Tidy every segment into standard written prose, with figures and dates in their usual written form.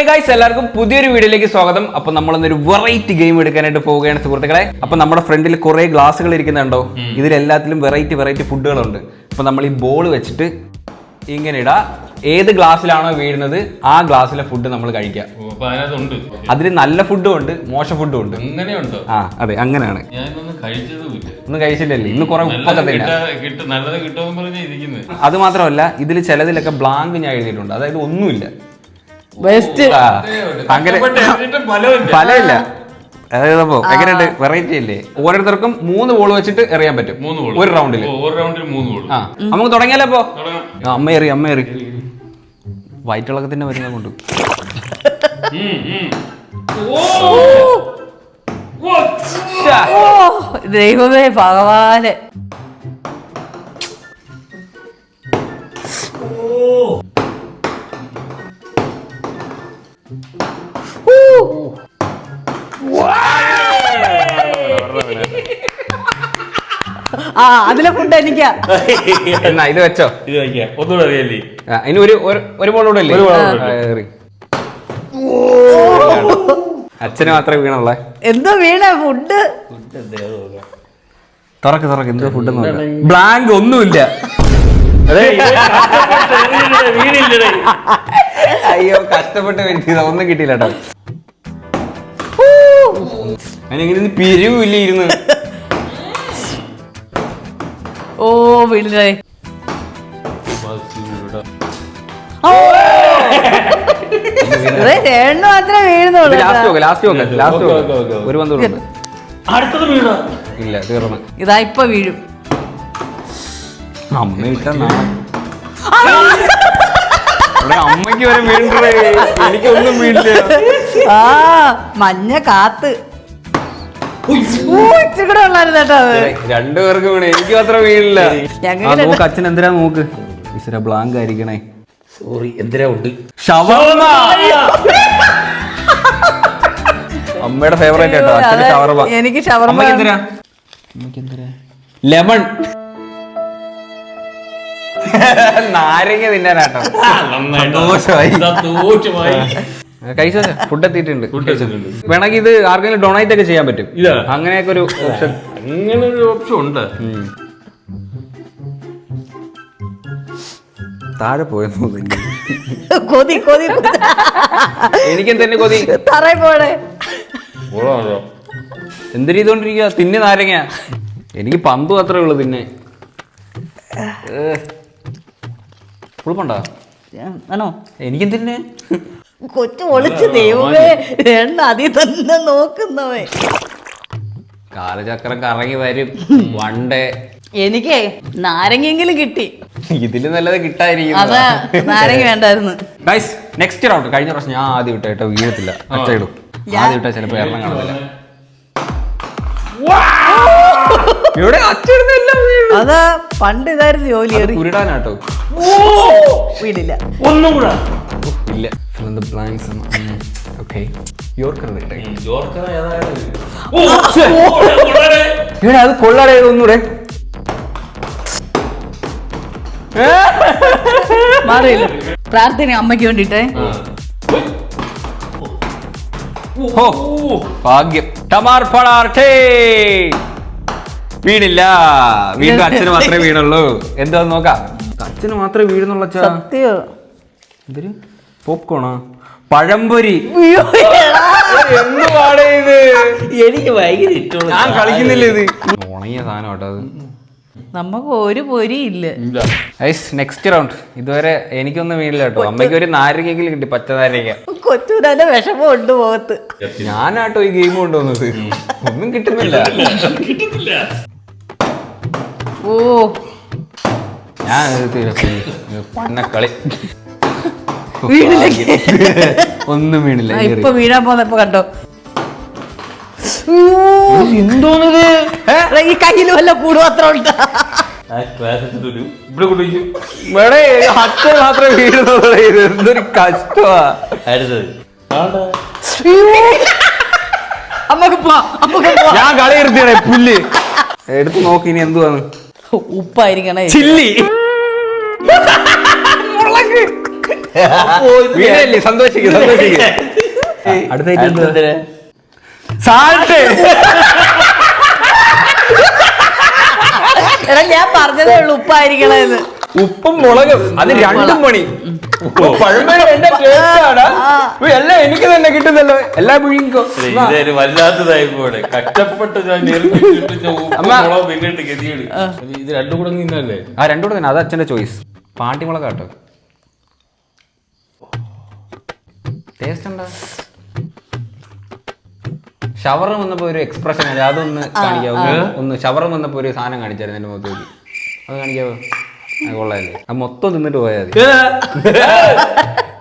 Guys എല്ലാവർക്കും പുതിയൊരു വീഡിയോയിലേക്ക് സ്വാഗതം. അപ്പൊ നമ്മളൊന്നൊരു വെറൈറ്റി ഗെയിം എടുക്കാനായിട്ട് പോവുകയാണ് സുഹൃത്തുക്കളെ. അപ്പൊ നമ്മുടെ ഫ്രണ്ടിൽ കുറെ ഗ്ലാസ്സുകൾ ഇരിക്കുന്നുണ്ടോ, ഇതിലെല്ലാത്തിലും വെറൈറ്റി ഫുഡുകളുണ്ട്. അപ്പൊ നമ്മൾ ഈ ബോൾ വെച്ചിട്ട് ഇങ്ങനെ ഇടാ, ഏത് ഗ്ലാസ്സിലാണോ വീഴുന്നത് ആ ഗ്ലാസ്സിലെ ഫുഡ് നമ്മൾ കഴിക്കാം. അതിൽ നല്ല ഫുഡും ഉണ്ട്, മോശം ഫുഡും ഉണ്ട്. ആ അതെ, അങ്ങനെയാണ്. ഒന്നും കഴിച്ചില്ലല്ലേ? ഇന്ന് കുറെ ഉപ്പൊക്കെ അത് മാത്രമല്ല, ഇതിൽ ചിലതിലൊക്കെ ബ്ലാങ്ക് ഞാൻ എഴുതിയിട്ടുണ്ട്, അതായത് ഒന്നുമില്ല, അങ്ങനെ ഫലമില്ല. അതായത് എങ്ങനെയുണ്ട്, വെറൈറ്റി അല്ലേ? ഓരോരുത്തർക്കും 3 ബോൾ വെച്ചിട്ട് എറിയാൻ പറ്റും ഒരു റൗണ്ടിൽ. നമുക്ക് തുടങ്ങിയാലോ? അപ്പോ അമ്മ എറി വയറ്റിളക്കത്തിന്റെ മരുന്ന് കൊണ്ട്. ദൈവമേ ഭഗവാന്, അതിലെ ഫുഡ് എനിക്കാ. എന്നാ ഇത് വെച്ചോ, ഒന്നുകൂടെ അറിയല്ലേ? ഇനി ഒരു ബോൾ കൂടെ അല്ലേ? അച്ഛന് മാത്രമേ വീണുള്ളേ. എന്തോ വീണ ഫുഡ്? തുറക്ക് എന്തോ ഫുഡ്. ബ്ലാങ്ക് ഒന്നുമില്ല. അയ്യോ, കഷ്ടപ്പെട്ട് വരുത്തിയതാ, ഒന്നും കിട്ടിയില്ല കേട്ടോ. അതിനെങ്ങനെ പിരിവില്ല ഇരുന്ന്. ഓ വീണേ. രണ്ടു മാത്രമേ വീഴുന്നുള്ളൂ. ലാസ്റ്റ് ഒരു പന്ത് ഇല്ല, തീർന്നു. ഇതാ ഇപ്പൊ വീഴും. അമ്മ അമ്മയ്ക്ക് വരെ വീണ്ടേ, എനിക്കൊന്നും വീണില്ല. ആ മഞ്ഞ കാത്ത് കൂടെ ഉള്ളായിരുന്നു കേട്ടോ. രണ്ടുപേർക്ക് വീണേ, എനിക്ക് മാത്രം വീണില്ല. നോക്ക് അച്ഛൻ എന്തിനാ, നോക്ക് ഈശ്വര, ബ്ലാങ്ക് ആയിരിക്കണേ. സോറി, എന്തിനാ ഉണ്ട്? ഷവർമ. അമ്മയുടെ ഫേവറേറ്റ് കേട്ടോ, അച്ഛന് ഷവർമ. എനിക്ക് ഷവർമ. എന്തിനാ? ലെമൺ. നാരങ്ങ തിന്നാനാട്ടോ. കഴിച്ചോ, ഫുഡ് എത്തിയിട്ടുണ്ട്. വേണമെങ്കിൽ ഇത് ആർക്കെങ്കിലും ഡൊണേറ്റ് ഒക്കെ ചെയ്യാൻ പറ്റും. അങ്ങനെയൊക്കെ ഒരു ഓപ്ഷൻ, അങ്ങനെ ഒരു ഓപ്ഷൻ ഉണ്ട്. താഴെ പോയെന്ന് കൊതി എനിക്ക് തന്നെ കൊതി. തറ പോടെ എന്ത് ചെയ്തോണ്ടിരിക്കുക? തിന്നെ നാരങ്ങ. എനിക്ക് പന്ത് മാത്രമേ ഉള്ളൂ തിന്നെ. ഉളുപ്പുണ്ടോ? ആണോ? എനിക്കും തിന്നെ. കൊച്ചു ഒളിച്ച് ദൈവമേ, എണ്ണ അതി തന്നെ നോക്കുന്നവേ. കാലചക്രം കറങ്ങി വരും വണ്ടേ. എനിക്ക് നാരങ്ങെങ്കിലും കിട്ടി. ഇതില് നല്ലത് കിട്ടാതിരിക്കും. അതാ, നാരങ്ങ വേണ്ടായിരുന്നു. Guys, next round. കഴിഞ്ഞ പ്രാവശ്യം ഞാൻ ആദ്യം വിട്ട കേട്ടോ, വീഴത്തില്ല. അച്ഛ ഇടും. ആദ്യം വിട്ടാ ചിലപ്പോ എണ്ണം കാണുന്നില്ല. ഇവിടെ അതാ പണ്ട് ഇതായിരുന്നു ജോലി. ഉരുടാനാട്ടോ. വീടില്ല. ഒന്നും കൂടെ ഇല്ല. അത് കൊള്ളാടേ, ഒന്നൂടെ മാറിയില്ല. പ്രാർത്ഥന അമ്മയ്ക്ക് വേണ്ടിട്ടേ. ഭാഗ്യം. ടമാർ പടാർട്ടേ. വീണില്ല. വീണ്ടും അച്ഛന് മാത്രമേ വീണുള്ളൂ. എന്താ നോക്കാം, അച്ഛന് മാത്രമേ വീഴുന്നുള്ള. സത്യോ? എന്തൊരു പോപ്കോണാ? പഴംപൊരി. എന്ത് പാടേ ഇത്? എനിക്ക് ഭയങ്കര ഇഷ്ടമാണ്. ഞാൻ കളിക്കുന്നില്ല ഇത്. ഉണങ്ങിയ സാധനം കേട്ടോ അത്. നമുക്ക് ഒരു പൊരിയില്ല. Next round. ഇതുവരെ എനിക്കൊന്നും വീണില്ല കേട്ടോ. അമ്മയ്ക്ക് ഒരു നാരങ്ങെങ്കിലും കിട്ടി, പച്ച നാരങ്ങ. കൊച്ചുതന്നെ വിഷമം ഉണ്ട് പോകത്ത്. ഞാനാട്ടോ ഈ ഗെയിം കൊണ്ടുവന്നത്. ഒന്നും കിട്ടുന്നില്ല. ഓ, ഞാൻ പന്നക്കളി. ഒന്നും വീണില്ല. ഇപ്പൊ വീഴാൻ പോന്നപ്പോ കണ്ടോ? എന്തോന്നത്? ഈ കയ്യിൽ വല്ല കൂടുപാത്രം ഉണ്ട്. അച്ഛൻ മാത്രമേ വീഴുന്നുള്ളൂ. ഇത് എന്തൊരു കഷ്ടമാ. ഞാൻ കളി എടുത്തിടേ പുല്ല് എടുത്ത് നോക്കി. ഇനി എന്തുവാണ്? ഉപ്പായിരിക്കണേ. ചില്ലി. വീഴല്ലേ, സന്തോഷിക്കും സന്തോഷിക്കും. അടുത്ത സാൾട്ട്. എടാ ഞാൻ പറഞ്ഞതേ ഉള്ളൂ ഉപ്പായിരിക്കണേന്ന്. ഉപ്പും മുളകും അത് രണ്ടും പണി. പഴമയുടെ എന്റെ ടേസ്റ്റാണ്. എല്ലാം എനിക്ക് തന്നെ കിട്ടുന്നല്ലോ. എല്ലാം പുഴുങ്ങിക്കോ. ഇതൊരു വല്ലാത്തതായി പോലെ കഷ്ടപ്പെട്ട് ഞാൻ പിന്നിട്ട് ഗതിയാണ്. ഇത് രണ്ടും കൂടെ നിന്നല്ലേ? ആ രണ്ടും കൂടെ തന്നെ, അത് അച്ഛന്റെ ചോയ്സ്. പാട്ടിമുളക് കേട്ടോ, ടേസ്റ്റ് ഉണ്ടാ. ഷവർ വന്നപ്പോ ഒരു എക്സ്പ്രഷൻ അതൊന്ന് കാണിക്കാവോ? ഒന്ന് ഷവർ വന്നപ്പോ ഒരു സാധനം കാണിച്ചായിരുന്നു എന്റെ മുഖത്തേക്ക്, അത് കാണിക്കാവോ? കൊള്ളാല്ലേ? അത് മൊത്തം തിന്നിട്ട് പോയാൽ മതി.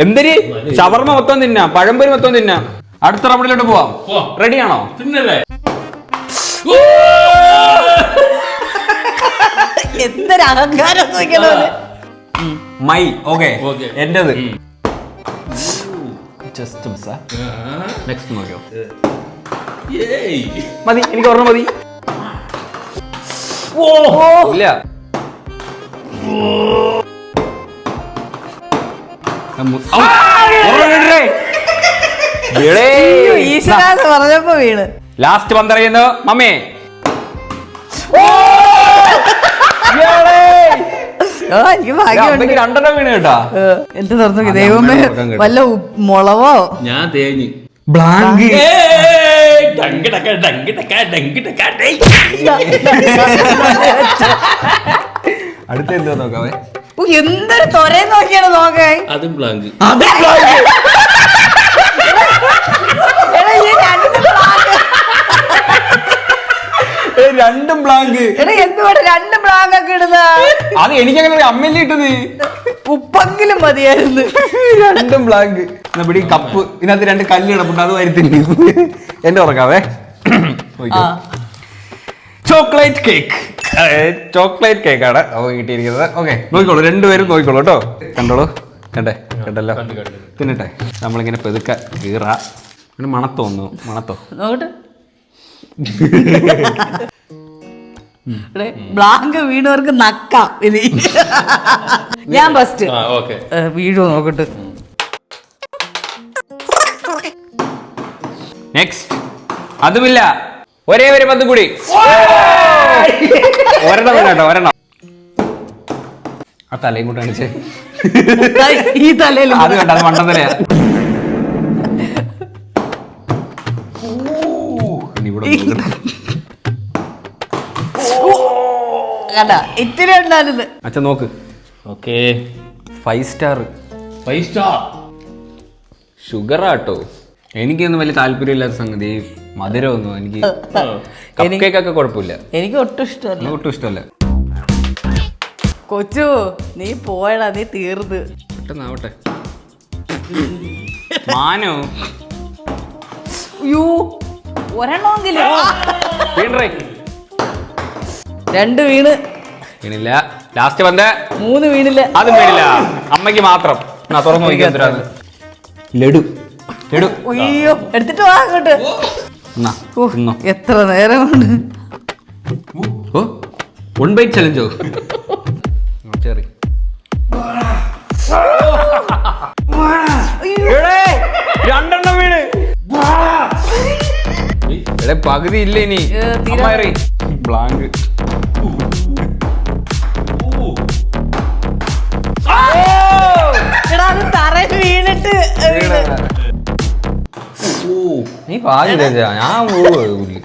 എന്തിന് ഷവർമ മൊത്തം തിന്നാം, പഴംപൊരി മൊത്തം തിന്നാം. അടുത്ത റൗണ്ടിലോട്ട് പോവാം. റെഡിയാണോ? തിന്നല്ലേ? എന്തൊരു അഹങ്കാരം നോക്കിയാലോ. മൈ ഓക്കെ എന്റേത്. നെക്സ്റ്റ് നോക്കിയോ? മതി, എനിക്ക് ഓർമ്മ മതി. ഇല്ല ഈശ്വരാന്ന് പറഞ്ഞപ്പോ വീണ്. ലാസ്റ്റ് പന്തറിയുന്നു മമ്മേ. എനിക്ക് ഭാഗ്യമുണ്ട്. രണ്ടെണ്ണം വീണ് കേട്ടാ. എന്ത് തുറന്നു ദൈവമേ, വല്ല മുളവോ? ഞാൻ തേഞ്ഞു. ബ്ലാങ്ക്. അടുത്ത എന്തോ നോക്കാവേ. എന്തൊരു തൊരേ നോക്കിയാണ് നോക്കേ. അതും ബ്ലാങ്ക്. രണ്ടും ബ്ലാങ്ക്. എന്തുകൊണ്ട് രണ്ട് ബ്ലാങ്ക് ഒക്കെ ഇടുന്ന? അത് എനിക്കങ്ങനെ അമ്മല്ലേ ഇട്ടത്. ഉപ്പെങ്കിലും മതിയായിരുന്നു. രണ്ടും ബ്ലാങ്ക്. ഇവിടെ കപ്പ് ഇതിനകത്ത് രണ്ട് കല്ല് കിടപ്പുണ്ട്, അത് വരുത്തില്ല. എന്റെ ഉറക്കാവേ. Chocolate cake. ചോക്ലേറ്റ് കേക്കാണ് കിട്ടിയിരിക്കുന്നത്. ഓക്കെ, നോക്കിക്കോളൂ, രണ്ടുപേരും നോക്കിക്കോളൂ കേട്ടോ. കണ്ടോളൂ, കണ്ടല്ലോ. തിന്നട്ടെ. നമ്മളിങ്ങനെ പെതുക്ക കീറ. മണത്തോ ഒന്ന് മണത്തോ നോക്കട്ടെ. ബ്ലാങ്ക് വീണവർക്ക് നക്കാം. ഇനി ഞാൻ ഫസ്റ്റ് വീഴോ നോക്കട്ടെ. നെക്സ്റ്റ്. അതുമില്ല, ഒരേ ഒരു പന്ത് കൂടി. ഒരെണ്ണം കേട്ടോ, ഒരെണ്ണം. ആ തലയും കൂടെ കാണിച്ചേ. ഈ തലയിൽ അത് കേട്ടോ, അത് മണ്ടത്തലയാ. ഇത്തിരി ഉണ്ടായിരുന്നു. അച്ഛൻ നോക്ക്. Okay, 5 star. 5 സ്റ്റാർ ഷുഗർ ആട്ടോ. എനിക്കൊന്നും വലിയ താല്പര്യമില്ലാത്ത സംഗതി മധുരമൊന്നും. എനിക്ക് കപ്പ് കേക്ക് ഒക്കെ കുഴപ്പമില്ല. എനിക്ക് ഒട്ടും ഇഷ്ടമല്ല. ഒട്ടും ഇഷ്ടമല്ല. കൊച്ചു നീ പോയടാ, നീ തീർന്ന്. പെട്ടെന്നാവട്ടെ. മാനോ ഒരെണ്ണമെങ്കിലും. രണ്ട് വീണ്. വീണില്ല. ലാസ്റ്റ് വന്ന് 3 വീണില്ല. അതും വീണില്ല. അമ്മയ്ക്ക് മാത്രം. തുറന്നു നോക്കിയാൽ ലഡു. ലഡു അയ്യോ, എടുത്തിട്ട് വാ അങ്ങോട്ട്. എത്ര നേരം കൊണ്ട്. ഓ, 1 ബൈറ്റ് ചലഞ്ചോ? ചെറി രണ്ടെണ്ണം വീണ്. പകുതി ഇല്ല ഇനി. ബ്ലാങ്ക്. തറയിൽ വീണിട്ട് നീ പാകില്ല. ഞാൻ പോവില്ല.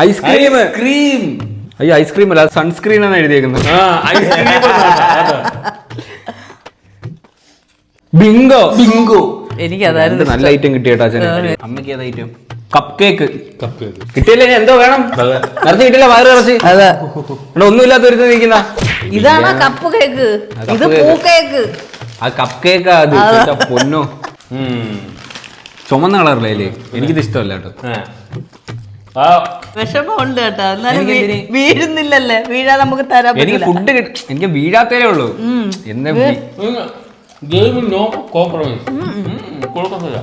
ഐസ്ക്രീം. അയ്യോ, ഐസ്ക്രീം അല്ല, സൺസ്ക്രീൻ ആണ് എഴുതിയേക്കുന്നത്. ബിങ്കോ. ബിങ്കോ. എനിക്ക് അതായിരുന്നു നല്ല ഐറ്റം കിട്ടിയേട്ടാ അച്ഛന്. അമ്മയ്ക്ക് ഏത് ഐറ്റം? Cup cake. കിട്ടിയല്ലേ? എന്തോ വേണം? നിറച്ച് കിട്ടില്ല, വയറ് നിറച്ച്. അതെ, ഒന്നുമില്ലാത്ത ഒരു നിൽക്കുന്ന ഇതാണ് കപ്പ് കേക്ക്. ഇത് പൂ കേക്ക്. ആ കപ്പ് കേക്കാ അത്. പൊന്നോ, ചുമന്ന കളറിലേ. എനിക്കിത് ഇഷ്ടമല്ല കേട്ടോ. വിഷമമുണ്ട് കേട്ടോ. എന്നാലും വീഴുന്നില്ലല്ലേ. വീഴാൻ നമുക്ക് തരാൻ. എനിക്ക് ഫുഡ് എനിക്ക് വീഴാത്തേ ഉള്ളൂ. എന്താ നോ കോംപ്രമൈസ്. കൊടുക്കുന്നില്ല.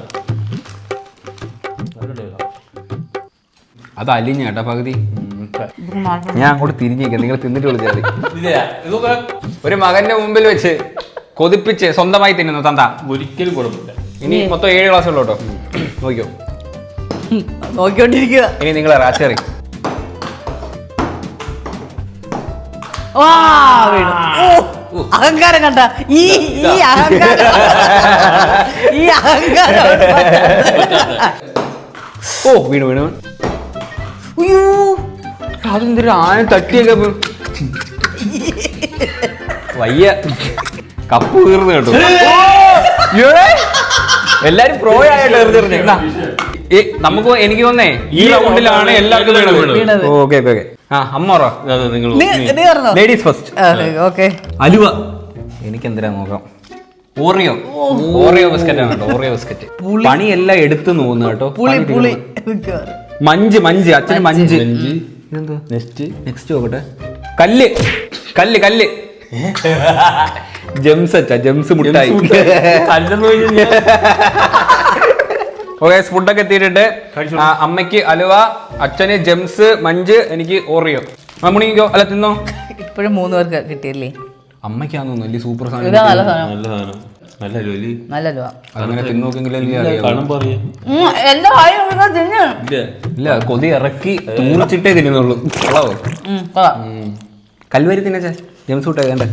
അത് അലിഞ്ഞ കേട്ടാ പകുതി. ഞാൻ അങ്ങോട്ട് തിരിഞ്ഞേക്കാം, നിങ്ങൾ തിന്നിട്ട് വിളിച്ചാൽ മതി. ഇല്ല, ഇതൊക്കെ ഒരു മകന്റെ മുമ്പിൽ വെച്ച് കൊതിപ്പിച്ച് സ്വന്തമായി തിന്നുന്നു തന്ത. ഒരിക്കലും കുഴപ്പമില്ല. ഇനി മൊത്തം 7 ഗ്ലാസ് ഉള്ളൂ കേട്ടോ. നോക്കിയോ, നോക്കിക്കൊണ്ടിരിക്കുക. ഇനി നിങ്ങളെ റാച്ചറി അഹങ്കാരം കണ്ട ഈ അഹങ്കാരം ഈ അഹങ്കാരം. ഓ വീണു വീണു. അയ്യോ അതെന്തൊരു ആന തട്ടിയൊക്കെ വയ്യ, കപ്പ് തീർന്നു കേട്ടോ. എല്ലാരും പ്രോ ആയിട്ട് എറിഞ്ഞെറിഞ്ഞ നമുക്ക് എനിക്ക് തോന്നേ ഈ റൗണ്ടിലാണ് എല്ലാവർക്കും വീണത്. Okay okay okay. ആ അമ്മ ലേഡീസ് ഫസ്റ്റ്. ഓക്കെ. അലുവ എനിക്ക് എന്തിനാ നോക്കാം. ഓറിയോ ഓറിയോ ബിസ്ക്കറ്റ് ആണ് കേട്ടോ. ഓറിയോ ബിസ്ക്കറ്റ് പണിയെല്ലാം എടുത്തു നോക്കുന്നു കേട്ടോ. മഞ്ച് മഞ്ച് അച്ഛന് മഞ്ച്. ഇതെന്തോ നെക്സ്റ്റ് നോക്കട്ടെ. കല്ല് കല്ല് കല്ല് ജെംസ് അച്ഛാ, ജെംസ് മുട്ടായി. ഓക്കെ ഫുഡൊക്കെ എത്തിയിട്ടുണ്ട്. അമ്മയ്ക്ക് അലുവ, അച്ഛന് ജെംസ്, മഞ്ച്, എനിക്ക് ഓറിയോ. മമ്മുണിക്കോ അല്ല തിന്നോ. ഇപ്പോഴും 3 പേർക്ക് കിട്ടിയല്ലേ. അമ്മയ്ക്കാന്ന് തോന്നുന്നു വലിയ സൂപ്പർ സാധനം. നല്ല സാധനം, നല്ല സാധനം, നല്ല ജോലി. നല്ല അലുവ. അങ്ങനെ തിന്നോക്കെങ്കിലും ഇല്ല, കൊതി ഇറക്കി തൂറിച്ചിട്ടേ തിന്നുന്നുള്ളൂ. കൽവരി തിന്നച്ചേ, ജെംസ് മുട്ടായി കണ്ടേ.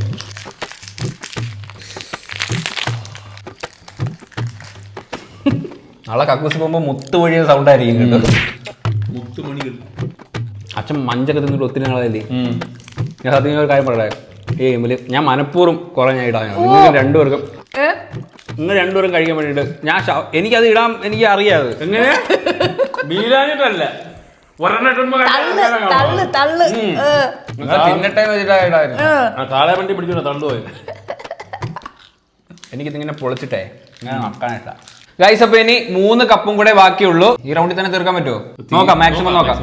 നാളെ കക്കൂസ് പോകുമ്പോ മുത്ത് വഴിയ സൗണ്ട് ആയിരിക്കും കേട്ടോ. അച്ഛൻ മഞ്ചൊക്കെ തിന്നിട്ട് ഒത്തിരി നാളല്ലേ. ഞാൻ സത്യം ഒരു കാര്യം പറയട്ടെ, ഈ ഗെയിമില് ഞാൻ മനഃപൂർവ്വം കുറെ ഞാൻ ഇടാൻ. നിങ്ങൾ രണ്ടുപേരും കഴിക്കാൻ വേണ്ടിട്ട് ഞാൻ എനിക്കത് ഇടാൻ എനിക്ക് അറിയാതെ. എങ്ങനെ വീഴാഞ്ഞിട്ടല്ല, തിന്നട്ടെ കാളെ വണ്ടി പിടിച്ചോ തള്ളുപോയി. എനിക്കിതിങ്ങനെ പൊളിച്ചിട്ടേ ഇങ്ങനെ നക്കാനിട്ട. ഗൈസ് അപ്പൊ ഇനി 3 കപ്പും കൂടെ ബാക്കിയുള്ളൂ. ഈ റൗണ്ടിൽ തന്നെ തീർക്കാൻ പറ്റുമോ? നോക്കാം, മാക്സിമം നോക്കാം.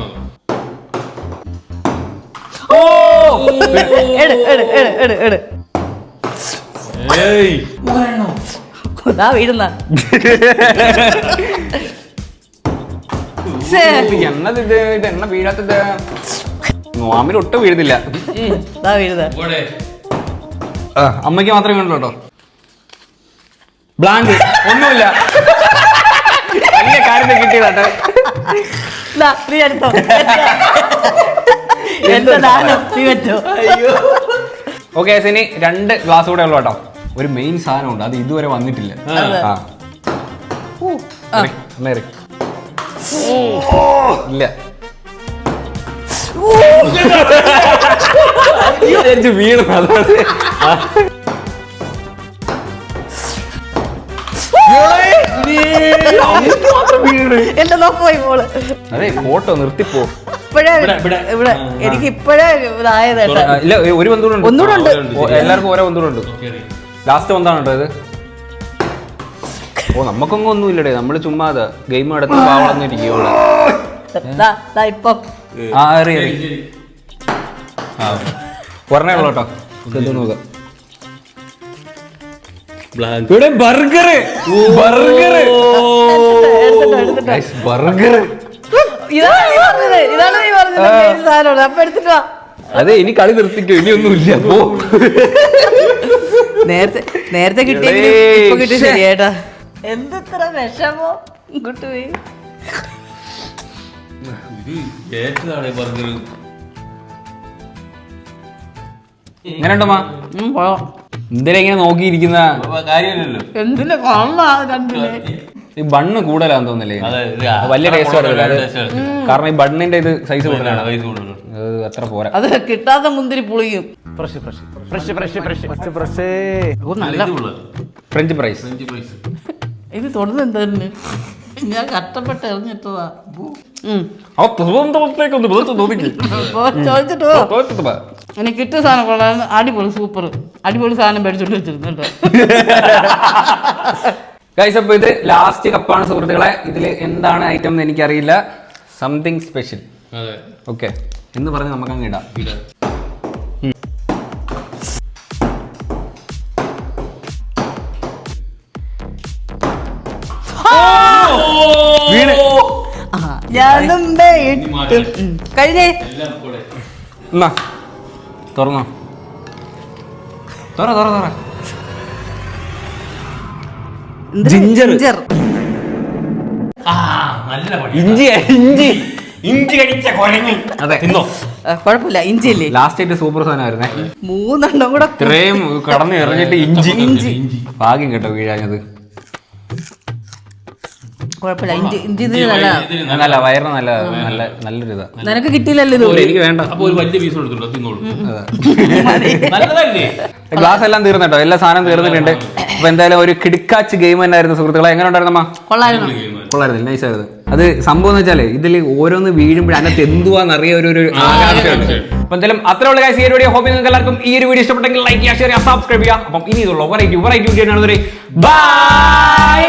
എണ്ണത് ഇത് എണ്ണ വീഴാത്തത് മാമിൽ ഒട്ടും വീഴുന്നില്ല. അമ്മയ്ക്ക് മാത്രമേ വീണുള്ളൂ കേട്ടോ. ബ്ലാങ്ക് ഒന്നുമില്ല, വലിയ കാര്യത്തിൽ കിട്ടിയതാട്ടെ. ഓക്കെ ഇനി 2 ഗ്ലാസ് കൂടെ ഉള്ളു കേട്ടോ. ഒരു മെയിൻ സാധനം ഉണ്ട്, അത് ഇതുവരെ വന്നിട്ടില്ല. ഇല്ല വീണു. എന്റെ നോക്കുപോയി പോള്. അതെ ഫോട്ടോ നിർത്തിപ്പോ. ഇവിടെ എനിക്ക് ഇപ്പഴേ ഇതായത്. ഇല്ല ഒരു ബന്ധുണ്ട്, ഒന്നുകൂടെ ഉണ്ട്. എല്ലാവർക്കും ഓരോ ബന്ധുണ്ട്. ലാസ്റ്റ് ബന്ധാണ് കേട്ടോ ഇത്. ഓ നമുക്കൊന്നും ഒന്നുമില്ലടേ, നമ്മള് ചുമ്മാ ഗെയിം നടത്തി പാവളൊന്നും ഇരിക്കും. പറഞ്ഞേ ഉള്ളു കേട്ടോ. നോക്കാം ബർഗർ ബർഗർ ബർഗർ. അതെ ഇനി കളി നിർത്തിക്കോ, ഇനി ഒന്നുമില്ല. അപ്പോ നേരത്തെ കിട്ടിയ ശരിയേട്ടാ. എന്തെത്ര വിഷമോ ഇങ്ങോട്ട് പോയി. എങ്ങനെയുണ്ടോ എന്തിനാ ഇങ്ങനെ നോക്കിയിരിക്കുന്ന കാര്യമില്ലല്ലോ. എന്തിനാ കണ്ടില്ലേ. ഈ ബണ്ണ് കൂടുതലാന്ന് തോന്നില്ലേ, വലിയ ടേസ്റ്റ് വരില്ല. കാരണം ഈ ബണ്ണിന്റെ ഇത് സൈസ് കൂടുതലാണ്, അത്ര പോരാ. അത് കിട്ടാത്ത മുന്തിരി പുളിയും. French fries. ഇത് തുടർന്ന് എന്തായിരുന്നു, ഞാൻ കഷ്ടപ്പെട്ട് എറിഞ്ഞിട്ടതാ. ചോദിച്ചിട്ടോ എനിക്ക് കിട്ടിയ സാധനം കൊള്ളായിരുന്നു. അടിപൊളി സൂപ്പർ അടിപൊളി സാധനം മേടിച്ചോണ്ട് വെച്ചിരുന്നു കേട്ടോ. ഗൈസ് അപ്പൊ ഇത് ലാസ്റ്റ് കപ്പാണ് സുഹൃത്തുക്കളെ. ഇതില് എന്താണ് ഐറ്റം എന്ന് എനിക്കറിയില്ല. Something special. ഓക്കെ എന്ന് പറഞ്ഞ് നമുക്കങ്ങ് ഇടാം. കഴിഞ്ഞേ എന്നാ തുറന്നോ, തുറ തുറ തുറ. ജിഞ്ചർ. നല്ല പണി. ഇഞ്ചി ഇഞ്ചി ഇഞ്ചി കടിച്ച കുഴങ്ങി. അതെ തിന്നോ. കുഴപ്പമില്ല, ഇഞ്ചിയല്ലേ ലാസ്റ്റ് ആയിട്ട് സൂപ്പർ സാധനമായിരുന്നേ. 3 കൂടെ ഇത്രയും കടന്ന് എറിഞ്ഞിട്ട് ഇഞ്ചി ഭാഗ്യം കേട്ടോ വീഴാഞ്ഞത്. കുഴപ്പമില്ല, ഇഞ്ചി ഇതിന് നല്ല. നല്ല വയറിന് നല്ല നല്ല നല്ലൊരു ഇതാ. നിനക്ക് കിട്ടിയില്ലല്ലോ ഇത്. എനിക്ക് വേണ്ട. അപ്പൊ ഒരു വലിയ പീസ് എടുത്തിട്ടുണ്ടോ, തിന്നോളൂ. നല്ലതല്ലേ? ഗ്ലാസ് എല്ലാം തീർന്നിട്ടോ, എല്ലാ സാധനം തീർന്നിട്ടുണ്ട്. അപ്പൊ എന്തായാലും ഒരു കിടുക്കാച്ച് ഗെയിം തന്നെയായിരുന്നു സുഹൃത്തുക്കളെ. എങ്ങനെ ഉണ്ടായിരുന്നമ്മ? കൊള്ളായിരുന്നു, നൈസായിരുന്നു. അത് സംഭവം എന്ന് വെച്ചാല് ഇതിൽ ഓരോന്ന് വീഴുമ്പോഴും അതിനകത്ത് എന്തുവാന്നറിയ ഒരു ആകാംക്ഷയുണ്ട്. അപ്പൊ എന്തായാലും അത്രയുള്ള കാര്യം. ഈ ഒരു വീഡിയോ ഹോപ്പ് നിങ്ങൾക്ക് എല്ലാവർക്കും ഈ ഒരു വീഡിയോ ഇഷ്ടപ്പെട്ടെങ്കിൽ ലൈക്ക് ചെയ്യുക, ഷെയർ ചെയ്യുക, സബ്സ്ക്രൈബ് ചെയ്യുക. അപ്പം ഇനി ഇതുള്ള വെറൈറ്റി വീഡിയോ ആണ്. ബൈ.